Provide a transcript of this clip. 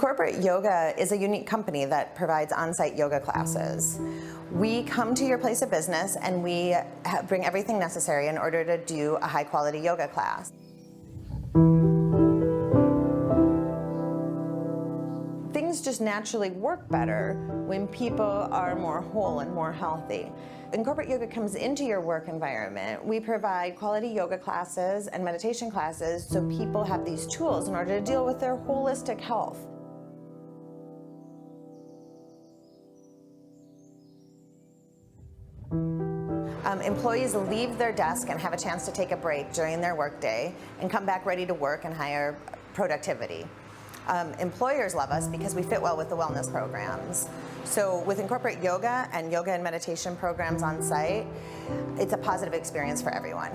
Corporate Yoga is a unique company that provides on-site yoga classes. We come to your place of business and we bring everything necessary in order to do a high-quality yoga class. Things just naturally work better when people are more whole and more healthy. When corporate yoga comes into your work environment, we provide quality yoga classes and meditation classes so people have these tools in order to deal with their holistic health. Employees leave their desk and have a chance to take a break during their workday and come back ready to work and higher productivity. Employers love us because we fit well with the wellness programs. So with Incorporate Yoga and meditation programs on site, it's a positive experience for everyone.